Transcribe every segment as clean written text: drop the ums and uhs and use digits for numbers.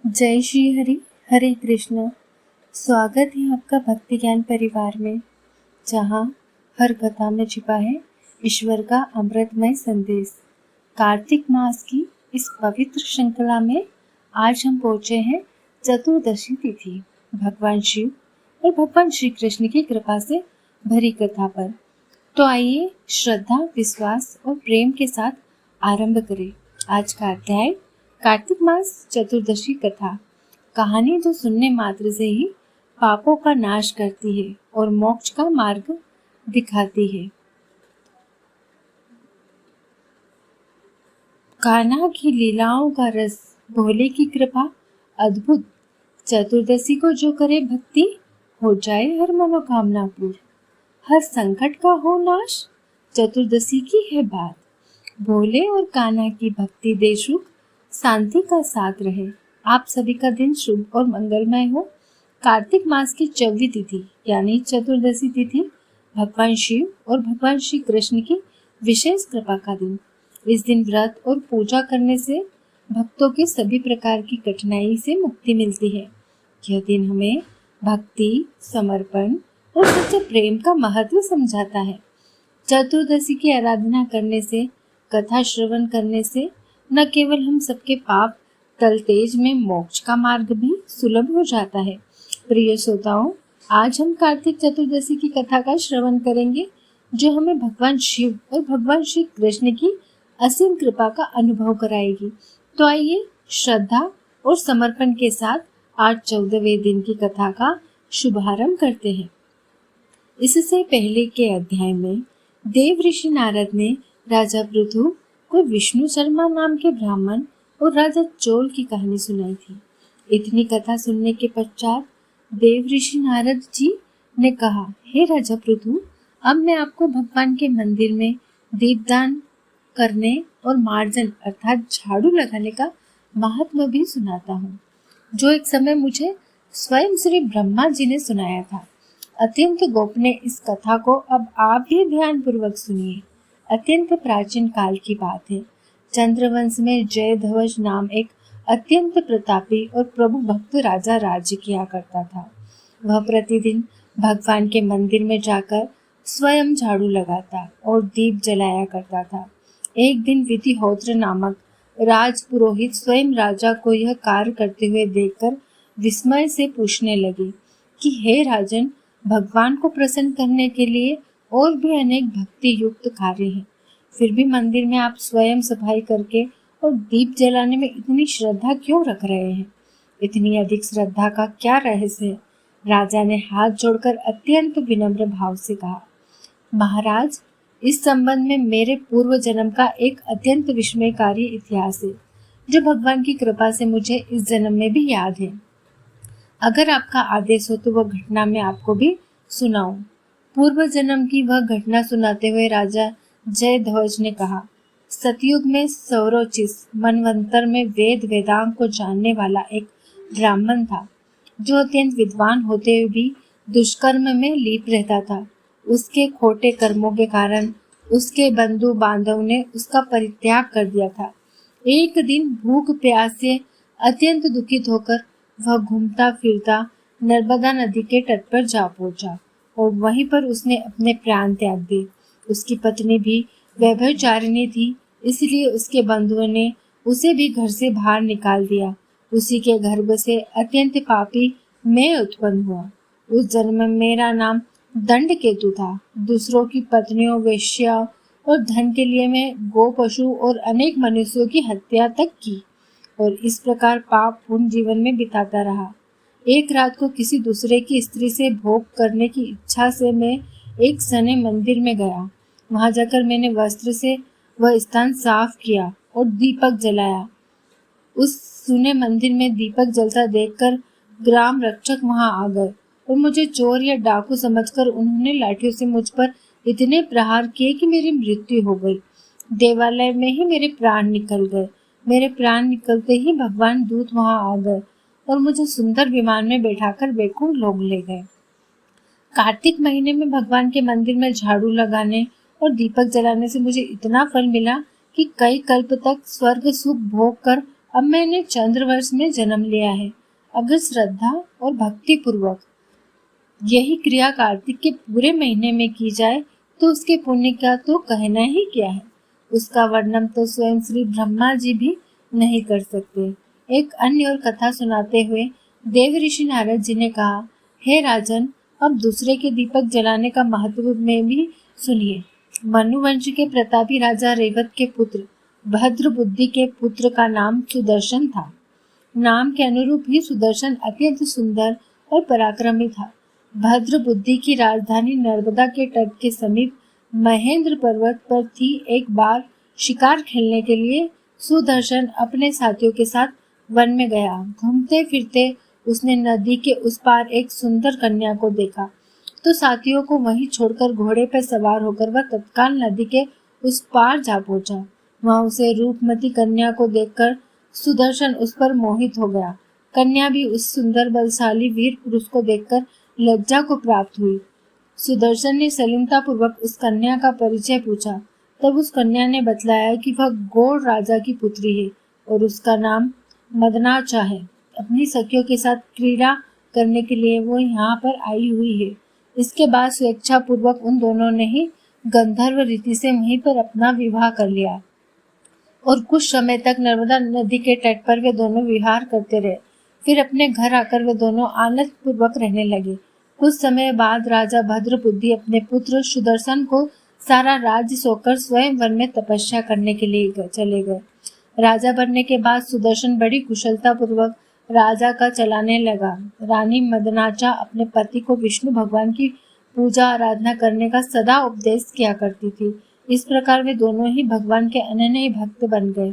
जय श्री हरि हरे कृष्ण। स्वागत है आपका भक्ति ज्ञान परिवार में, जहाँ हर कथा में छिपा है ईश्वर का अमृतमय संदेश। कार्तिक मास की इस पवित्र श्रृंखला में आज हम पहुँचे हैं चतुर्दशी तिथि, भगवान शिव और भगवान श्री कृष्ण की कृपा से भरी कथा पर। तो आइए श्रद्धा, विश्वास और प्रेम के साथ आरंभ करें आज का अध्याय। कार्तिक मास चतुर्दशी कथा, कहानी जो सुनने मात्र से ही पापों का नाश करती है और मोक्ष का मार्ग दिखाती है। कान्हा की लीलाओं का रस, भोले की कृपा अद्भुत। चतुर्दशी को जो करे भक्ति, हो जाए हर मनोकामना पूर्ण, हर संकट का हो नाश, चतुर्दशी की है बात। भोले और कान्हा की भक्ति दे सुख, शांति का साथ रहे। आप सभी का दिन शुभ और मंगलमय हो। कार्तिक मास की 24वीं तिथि यानी चतुर्दशी तिथि भगवान शिव और भगवान श्री कृष्ण की विशेष कृपा का दिन। इस दिन व्रत और पूजा करने से भक्तों के सभी प्रकार की कठिनाई से मुक्ति मिलती है। यह दिन हमें भक्ति, समर्पण और सच्चे प्रेम का महत्व समझाता है। चतुर्दशी की आराधना करने से, कथा श्रवण करने से न केवल हम सबके पाप तलतेज में मोक्ष का मार्ग भी सुलभ हो जाता है। प्रिय श्रोताओं, आज हम कार्तिक चतुर्दशी की कथा का श्रवण करेंगे, जो हमें भगवान शिव और भगवान श्री कृष्ण की असीम कृपा का अनुभव कराएगी। तो आइए श्रद्धा और समर्पण के साथ आज 14वें दिन की कथा का शुभारंभ करते हैं। इससे पहले के अध्याय में देव ऋषि नारद ने राजा पृथु को विष्णु शर्मा नाम के ब्राह्मण और राजा चोल की कहानी सुनाई थी। इतनी कथा सुनने के पश्चात देव ऋषि नारद जी ने कहा, हे राजा पृथु, अब मैं आपको भगवान के मंदिर में दीपदान करने और मार्जन अर्थात झाड़ू लगाने का महात्म्य भी सुनाता हूँ, जो एक समय मुझे स्वयं श्री ब्रह्मा जी ने सुनाया था। अत्यंत गोपनीय इस कथा को अब आप भी ध्यान पूर्वक सुनिए। अत्यंत प्राचीन काल की बात है। चंद्रवंश में जयध्वज नाम एक अत्यंत प्रतापी और प्रभु भक्त राजा राज्य किया करता था। वह प्रतिदिन भगवान के मंदिर में जाकर स्वयं झाड़ू लगाता और दीप जलाया करता था। एक दिन विधिहोत्र नामक राज पुरोहित स्वयं राजा को यह कार्य करते हुए देखकर विस्मय से पूछने लगे कि हे राजन, भगवान को प्रसन्न करने के लिए और भी अनेक भक्ति युक्त कार्य हैं, फिर भी मंदिर में आप स्वयं सफाई करके और दीप जलाने में इतनी श्रद्धा क्यों रख रहे हैं? इतनी अधिक श्रद्धा का क्या रहस्य है? राजा ने हाथ जोड़कर अत्यंत विनम्र भाव से कहा, महाराज, इस संबंध में मेरे पूर्व जन्म का एक अत्यंत विस्मयकारी इतिहास है, जो भगवान की कृपा से मुझे इस जन्म में भी याद है। अगर आपका आदेश हो तो वह घटना मैं आपको भी सुनाऊं। पूर्व जन्म की वह घटना सुनाते हुए राजा जयध्वज ने कहा, सतयुग में सौरोचिस मनवंतर में वेद वेदांग को जानने वाला एक ब्राह्मण था, जो अत्यंत विद्वान होते हुए भी दुष्कर्म में लिप्त रहता था। उसके खोटे कर्मों के कारण उसके बंधु बांधव ने उसका परित्याग कर दिया था। एक दिन भूख प्यास से अत्यंत दुखित होकर वह घूमता फिरता नर्मदा नदी के तट पर जा पहुंचा और वहीं पर उसने अपने प्राण त्याग दिए। उसकी पत्नी भी व्यभिचारिणी थी, इसलिए उसके बंधुओं ने उसे भी घर से बाहर निकाल दिया। उसी के गर्भ से अत्यंत पापी मैं उत्पन्न हुआ। उस जन्म में मेरा नाम दंडकेतु था। दूसरों की पत्नियों, वेश्या और धन के लिए मैं गो, पशु और अनेक मनुष्यों की हत्या तक की और इस प्रकार पाप पूर्ण जीवन में बिताता रहा। एक रात को किसी दूसरे की स्त्री से भोग करने की इच्छा से मैं एक सने मंदिर में गया। वहां जाकर मैंने वस्त्र से वह स्थान साफ किया और दीपक जलाया। उस सुने मंदिर में दीपक जलता देखकर ग्राम रक्षक वहां आ गए और मुझे चोर या डाकू समझकर उन्होंने लाठियों से मुझ पर इतने प्रहार किए कि मेरी मृत्यु हो गई। देवालय में ही मेरे प्राण निकल गए। मेरे प्राण निकलते ही भगवान दूत वहां आ गए और मुझे सुंदर विमान में बैठाकर वैकुंठ लोक ले गए। कार्तिक महीने में भगवान के मंदिर में झाड़ू लगाने और दीपक जलाने से मुझे इतना फल मिला कि कई कल्प तक स्वर्ग सुख भोग कर अब मैंने चंद्रवर्ष में जन्म लिया है। अगर श्रद्धा और भक्ति पूर्वक यही क्रिया कार्तिक के पूरे महीने में की जाए तो उसके पुण्य का तो कहना ही क्या है। उसका वर्णन तो स्वयं श्री ब्रह्मा जी भी नहीं कर सकते। एक अन्य और कथा सुनाते हुए देव ऋषि नारद जी ने कहा, हे राजन, अब दूसरे के दीपक जलाने का महत्व में भी सुनिए। मनुवंश के प्रतापी राजा रेवत के पुत्र भद्र बुद्धि के पुत्र का नाम सुदर्शन था। नाम के अनुरूप ही सुदर्शन अत्यंत सुंदर और पराक्रमी था। भद्र बुद्धि की राजधानी नर्मदा के तट के समीप महेंद्र पर्वत पर थी। एक बार शिकार खेलने के लिए सुदर्शन अपने साथियों के साथ वन में गया। घूमते फिरते उसने नदी के उस पार एक सुंदर कन्या को देखा तो साथियों को वहीं छोड़कर घोड़े पर सवार होकर वह तत्काल नदी के उस पार जा पहुंचा। वहां उसे रूपमती कन्या को देखकर सुदर्शन उस पर मोहित हो गया। कन्या भी उस सुंदर बलशाली वीर पुरुष को देखकर लज्जा को प्राप्त हुई। सुदर्शन ने सलीमता पूर्वक उस कन्या का परिचय पूछा। तब उस कन्या ने बतलाया कि वह गौड़ राजा की पुत्री है और उसका नाम मदनाचा है। अपनी सखियों के साथ क्रीड़ा करने के लिए वो यहाँ पर आई हुई है। इसके बाद स्वेच्छा पूर्वक उन दोनों ने ही गंधर्व रीति से वहीं पर अपना विवाह कर लिया और कुछ समय तक नर्मदा नदी के तट पर वे दोनों विहार करते रहे। फिर अपने घर आकर वे दोनों आनंद पूर्वक रहने लगे। कुछ समय बाद राजा भद्रबुद्धि अपने पुत्र सुदर्शन को सारा राज्य सौंपकर स्वयं वन में तपस्या करने के लिए चले गए। राजा बनने के बाद सुदर्शन बड़ी कुशलता पूर्वक राजा का चलाने लगा। रानी मदनाचा अपने पति को विष्णु भगवान की पूजा आराधना करने का सदा उपदेश किया करती थी। इस प्रकार वे दोनों ही भगवान के अनन्य भक्त बन गए।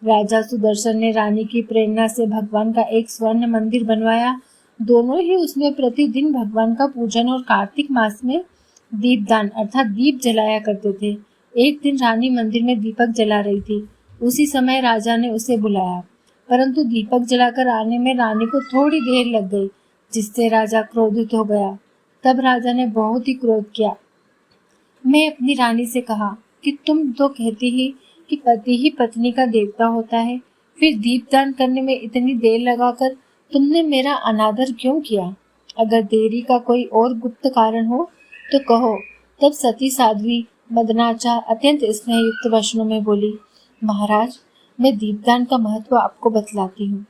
राजा सुदर्शन ने रानी की प्रेरणा से भगवान का एक स्वर्ण मंदिर बनवाया। दोनों ही उसमें प्रतिदिन भगवान का पूजन और कार्तिक मास में दीपदान अर्थात दीप जलाया करते थे। एक दिन रानी मंदिर में दीपक जला रही थी। उसी समय राजा ने उसे बुलाया, परंतु दीपक जलाकर आने में रानी को थोड़ी देर लग गई, जिससे राजा क्रोधित हो गया। तब राजा ने बहुत ही क्रोध किया। मैं अपनी रानी से कहा कि तुम तो कहती ही कि पति ही पत्नी का देवता होता है, फिर दीपदान करने में इतनी देर लगाकर तुमने मेरा अनादर क्यों किया? अगर देरी का कोई और गुप्त कारण हो तो कहो। तब सती साध्वी मदनाचा अत्यंत स्नेहयुक्त वचनों में बोली, महाराज, मैं दीपदान का महत्व आपको बतलाती हूँ।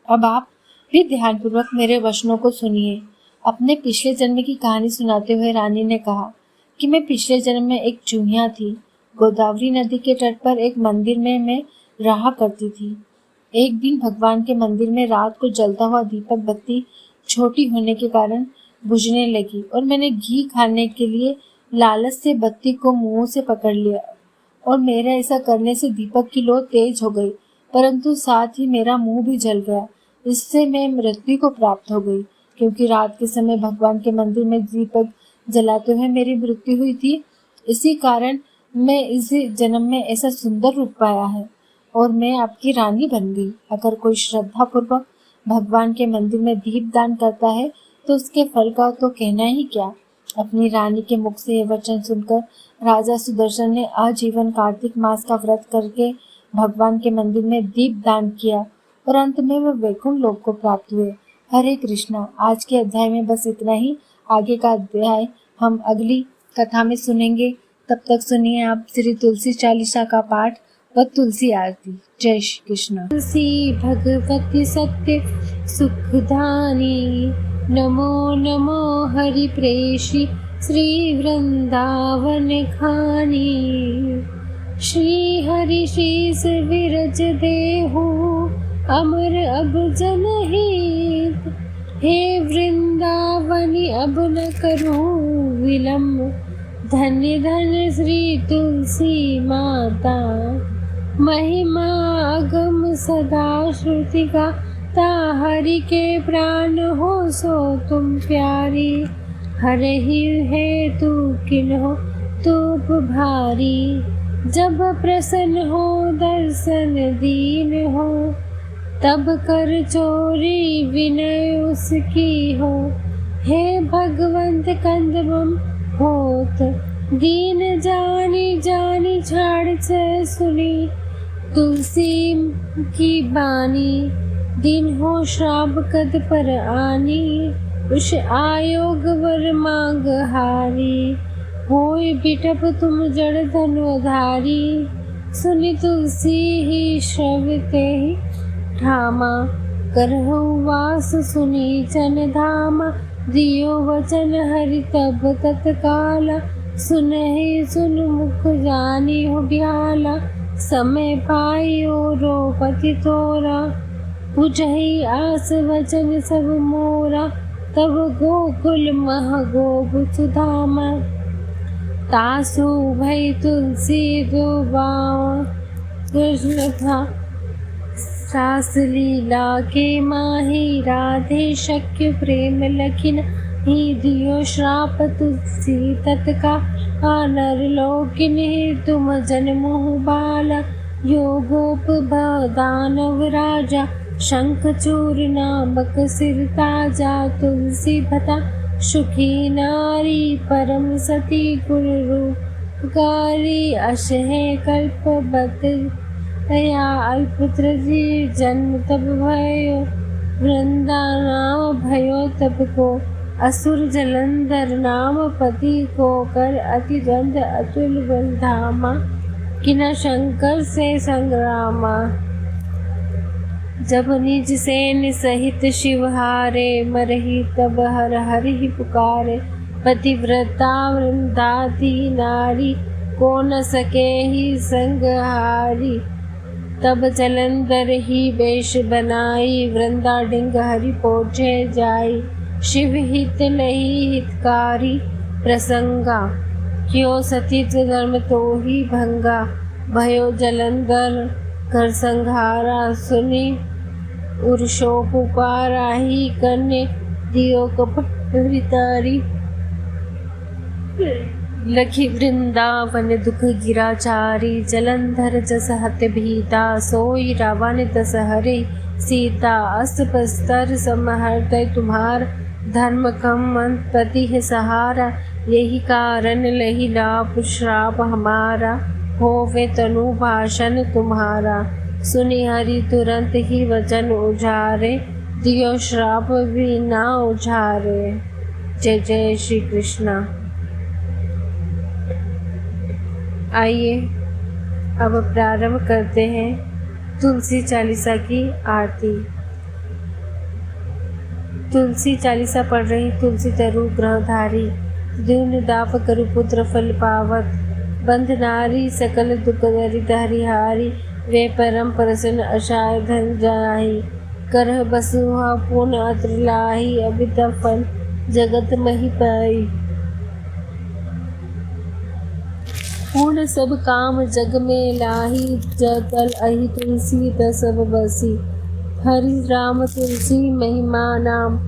अब आप भी ध्यानपूर्वक मेरे वचनों को सुनिए। अपने पिछले जन्म की कहानी सुनाते हुए रानी ने कहा कि मैं पिछले जन्म में एक चूहिया थी। गोदावरी नदी के तट पर एक मंदिर में मैं रहा करती थी। एक दिन भगवान के मंदिर में रात को जलता हुआ दीपक बत्ती छोटी होने के कारण बुझने लगी और मैंने घी खाने के लिए लालच से बत्ती को मुंह से पकड़ लिया और मेरा ऐसा करने से दीपक की लौ तेज हो गई, परंतु साथ ही मेरा मुंह भी जल गया। इससे मैं मृत्यु को प्राप्त हो गई, क्योंकि रात के समय भगवान के मंदिर में दीपक जलाते हुए मेरी मृत्यु हुई थी। इसी कारण मैं इस जन्म में ऐसा सुंदर रूप पाया है और मैं आपकी रानी बन गई। अगर कोई श्रद्धा पूर्वक भगवान के मंदिर में दीप दान करता है तो उसके फल का तो कहना ही क्या। अपनी रानी के मुख से यह वचन सुनकर राजा सुदर्शन ने आजीवन कार्तिक मास का व्रत करके भगवान के मंदिर में दीप दान किया और अंत में वह वैकुंठ लोक को प्राप्त हुए। हरे कृष्णा। आज के अध्याय में बस इतना ही। आगे का अध्याय हम अगली कथा में सुनेंगे। तब तक सुनिए आप श्री तुलसी चालीसा का पाठ व तुलसी आरती। जय श्री कृष्ण। तुलसी भगवती सत्य सुखदानी, नमो नमो हरि प्रेषी श्री वृंदावन खानी। श्री हरि शीस विरज देहु अमर अब जनहित। हे वृंदावनी अब न करूं विलम्ब, धन्य धन्य श्री तुलसी माता। महिमा अगम सदा श्रुति का, हरि के प्राण हो सो तुम प्यारी। हरहि है तू किन्हो तूप भारी, जब प्रसन्न हो दर्शन दीन हो। तब कर चोरी विनय उसकी हो, हे भगवंत कंदमम होत। दीन जानी जानी छाड़ से सुनी, तुलसी की बानी, दिन हो श्राप कद पर आनी, उष आयोग वर मांग हारी, होय बिटप तुम जड़ धनुधारी, सुनि तुलसी ही श्रवते ही ठामा, करहु वास सुनी चन धामा, दियो वचन हरि तब तत्काला, सुनहि सुन मुख जानी हो ब्याला, समय पायो रोपति तोरा, बुझहि आस वचन सब मोरा, तब गोकुल मह गोबुत धामा, तासु भई तुलसी दुबावा, कृष्ण था सास लीला के माही, राधे शक्य प्रेम लखिन ही, दियो श्राप तुलसी तत्का, नर लोकिन तुम जन मोह बाला, यो गोप दानव राजा, शंखचूर नामक सिर ताजा, तुलसी भता सुखी नारी, परम सती गुण रूपकारी, अशहे कल्प बत तया अल्पत्र जी जन्म तब भयो, वृंदा नाम भयो तब को, असुर जलंधर नाम पति को, कर अति द्वंद अतुल बलधामा, किना शंकर से संग्रामा, जब निज सेन सहित शिव हारे, मरही तब हर हरि पुकारे, पतिव्रता वृंदाती नारी, को न सके ही संगहारी, तब जलंधर ही वेश बनाई, वृंदा डिंग हरि पोछे जाई, शिव हित लही हितकारी, प्रसंगा क्यों सतीत धर्म तो ही भंगा, भयो जलंधर कर संहारा, सुनी उर्षो पुकारा ही, कन्ने दियो कपट वितारी, लखी वृंदावन दुख गिराचारी, जलंधर जस हत भीता, सोई रावण तस हरे सीता, अस बस्तर समहर्त तुम्हार, धर्म कम पति है सहारा, यही कारण लही लाभ श्राप हमारा, होवे तनु भाषण तुम्हारा, सुनि हरि तुरंत ही वचन उजारे, दियो श्राप भी ना उजारे। जय जय श्री कृष्णा। आइए अब प्रारंभ करते हैं तुलसी चालीसा की आरती। तुलसी चालीसा पढ़ रही तुलसी तरु ग्रहधारी, दीन दाप करु पुत्र फल पावत, बंध नारी सकल दुख दरिद हरिहारी, वे परम प्रसन्न अशाय धन जाही, करह बसुहा पुन अत्र लाही, अभित फल जगत मही पाई, पूर्ण सब काम जग में लाही, जतल अहि तुलसी तसब बसी, हरि राम तुलसी महिमा नाम,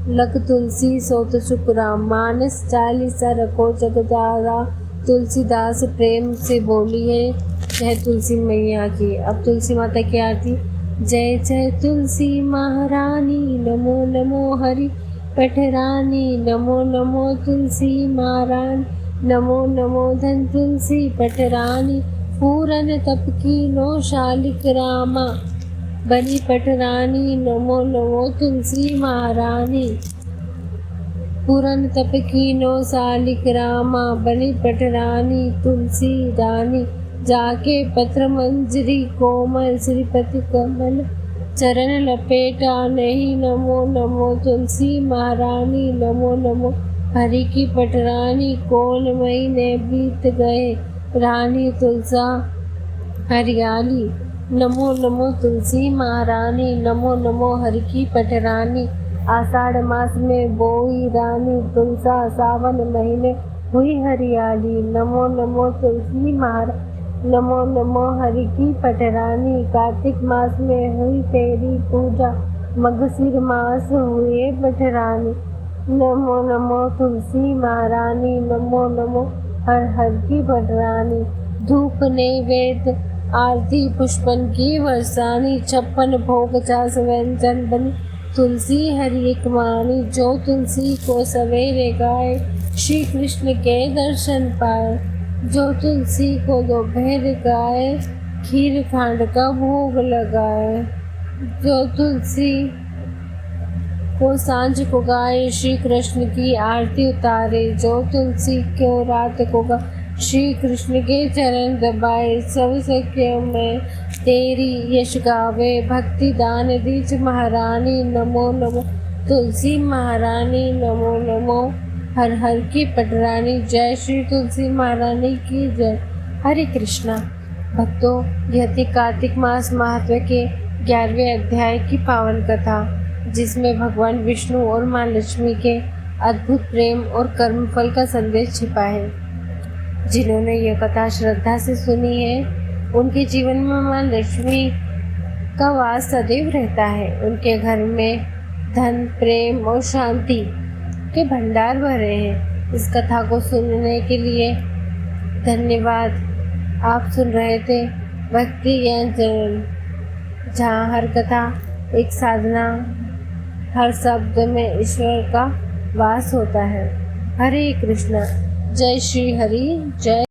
लख तुलसी सोत सुख राम, मानस चालीसा रखो जगदारा, तुलसीदास प्रेम से बोली है जय तुलसी मैया की। अब तुलसी माता की आरती। जय जय तुलसी महारानी, नमो नमो हरि पठरानी, नमो नमो तुलसी महारानी, नमो नमो धन तुलसी पठरानी, पूरन तप की नो शालिक रामा, बनी पठरानी, नमो नमो तुलसी महारानी, पूरन तप की नो शालिक रामा, बनी पठरानी तुलसी रानी, जाके पत्र मंजरी कोमल, श्रीपति कमल चरण लपेटा नहीं, नमो नमो तुलसी महारानी, नमो नमो हरि की पटरानी, कौन महीने बीत गए रानी तुलसा हरियाली, नमो नमो तुलसी महारानी, नमो नमो हरि की पटरानी, आषाढ़ मास में बोई रानी तुलसा, सावन महीने हुई हरियाली, नमो नमो तुलसी महारानी, नमो नमो हरि की पटरानी, कार्तिक मास में हुई तेरी पूजा, मगसीर मास हुए पटरानी, नमो नमो तुलसी महारानी, नमो नमो हर हर की पटरानी, धूप नैवेद्य आरती पुष्पन की वर्षानी, 56 भोग 50 व्यंजन बनी तुलसी हरि एक मानी, जो तुलसी को सवेरे गाए श्री कृष्ण के दर्शन पाए, जो तुलसी को दोपहर गाए खीर खांड का भोग लगाए। जो तुलसी को सांझ को गाए, श्री कृष्ण की आरती उतारे। जो तुलसी को रात को गाए, श्री कृष्ण के चरण दबाए। सब सखियों में तेरी यश गावे, भक्ति दान दीज महारानी। नमो नमो तुलसी महारानी, नमो नमो हर हर की पटरानी। जय श्री तुलसी महारानी की जय। हरे कृष्णा भक्तों, यह थी कार्तिक मास महत्व के 11वें अध्याय की पावन कथा, जिसमें भगवान विष्णु और माँ लक्ष्मी के अद्भुत प्रेम और कर्मफल का संदेश छिपा है। जिन्होंने यह कथा श्रद्धा से सुनी है, उनके जीवन में माँ लक्ष्मी का वास सदैव रहता है। उनके घर में धन, प्रेम और शांति के भंडार भरे हैं। इस कथा को सुनने के लिए धन्यवाद। आप सुन रहे थे भक्ति ज्ञान चैनल, जहाँ हर कथा एक साधना, हर शब्द में ईश्वर का वास होता है। हरे कृष्णा। जय श्री हरि। जय